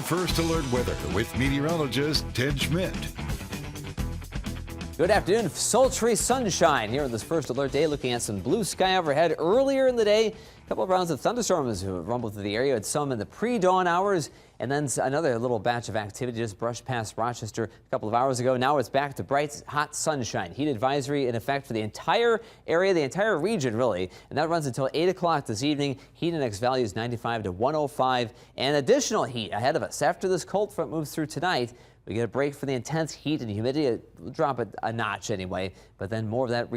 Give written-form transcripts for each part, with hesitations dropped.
First Alert weather with meteorologist Ted Schmidt. Good afternoon. Sultry sunshine here on this First Alert day. Looking at some blue sky overhead earlier in the day. A couple of rounds of thunderstorms rumbled through the area. Had some in the pre-dawn hours, and then another little batch of activity just brushed past Rochester a couple of hours ago. Now it's back to bright, hot sunshine. Heat advisory in effect for the entire area, the entire region, really. And that runs until 8 o'clock this evening. Heat index values 95 to 105, and additional heat ahead of us after this cold front moves through tonight. We get a break for the intense heat and humidity. It'll drop a notch anyway, but then more of that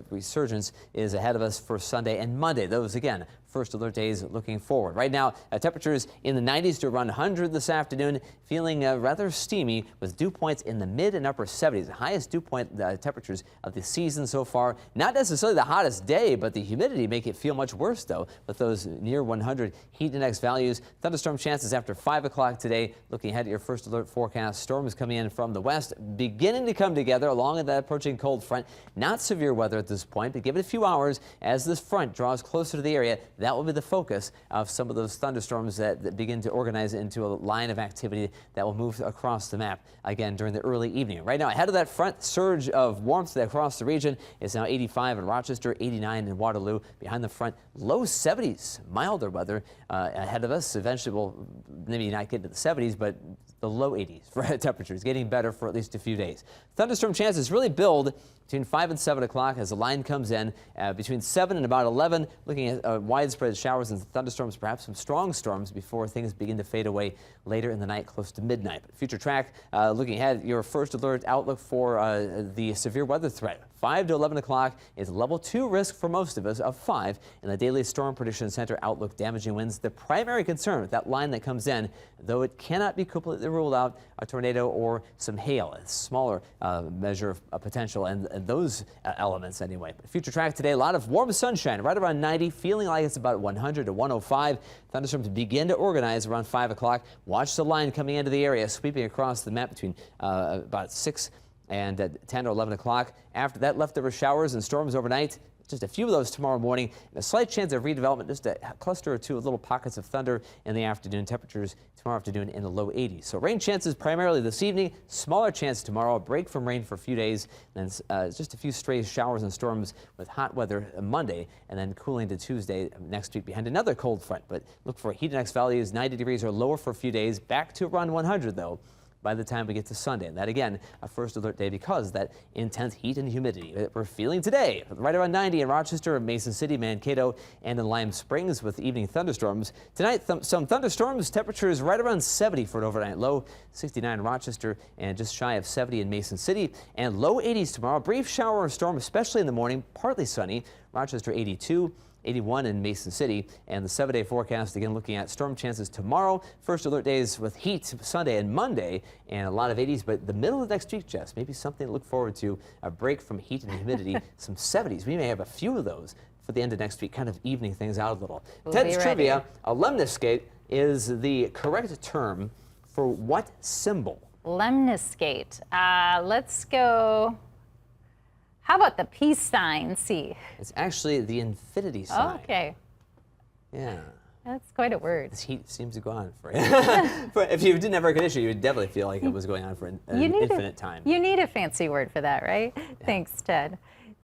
resurgence is ahead of us for Sunday and Monday. Those, again, First Alert days looking forward. Right now, temperatures in the 90s to around 100 this afternoon, feeling rather steamy with dew points in the mid and upper 70s. The highest dew point temperatures of the season so far. Not necessarily the hottest day, but the humidity make it feel much worse, though, with those near 100 heat index values. Thunderstorm chances after 5 o'clock today. Looking ahead at your First Alert forecast, storms coming in from the west, beginning to come together along with that approaching cold front. Not severe weather at this point, but give it a few hours as this front draws closer to the area. That will be the focus of some of those thunderstorms that begin to organize into a line of activity that will move across the map again during the early evening. Right now, ahead of that front surge of warmth across the region is now 85 in Rochester, 89 in Waterloo. Behind the front, low 70s, milder weather ahead of us. Eventually, we'll maybe not get to the 70s, but the low 80s for temperatures, getting better for at least a few days. Thunderstorm chances really build between 5 and 7 o'clock as the line comes in. Between 7 and about 11, looking at widespread showers and thunderstorms, perhaps some strong storms before things begin to fade away later in the night, close to midnight. But future track, looking ahead, your First Alert outlook for the severe weather threat. 5 to 11 o'clock is level 2 risk for most of us of 5 in the Daily Storm Prediction Center outlook. Damaging winds, the primary concern with that line that comes in, though it cannot be completely ruled out a tornado or some hail, a smaller measure of potential, and those elements anyway. But future track today, a lot of warm sunshine, right around 90, feeling like it's about 100 to 105. Thunderstorms begin to organize around 5 o'clock. Watch the line coming into the area, sweeping across the map between about 6 and at 10 or 11 o'clock. After that, leftover showers and storms overnight. Just a few of those tomorrow morning. And a slight chance of redevelopment, just a cluster or two of little pockets of thunder in the afternoon. Temperatures tomorrow afternoon in the low 80s. So rain chances primarily this evening. Smaller chance tomorrow. A break from rain for a few days. And then just a few stray showers and storms with hot weather Monday. And then cooling to Tuesday next week behind another cold front. But look for heat index values 90 degrees or lower for a few days. Back to around 100 though by the time we get to Sunday. And that, again, a First Alert day because of that intense heat and humidity that we're feeling today. Right around 90 in Rochester, Mason City, Mankato, and in Lime Springs with evening thunderstorms. Tonight, some thunderstorms. Temperatures right around 70 for an overnight low. 69 in Rochester and just shy of 70 in Mason City. And low 80s tomorrow. Brief shower or storm, especially in the morning. Partly sunny. Rochester 82. 81 in Mason City, and the 7-day forecast again looking at storm chances tomorrow. First Alert days with heat Sunday and Monday, and a lot of 80s, but the middle of next week, Jess, maybe something to look forward to, a break from heat and humidity, some 70s. We may have a few of those for the end of next week, kind of evening things out a little. Ted's Trivia, lemniscate is the correct term for what symbol? Lemniscate. Let's go. How about the peace sign, C? It's actually the infinity sign. Oh, okay. Yeah. That's quite a word. This heat seems to go on for but if you didn't have air conditioning, you would definitely feel like it was going on for an infinite time. You need a fancy word for that, right? Yeah. Thanks, Ted.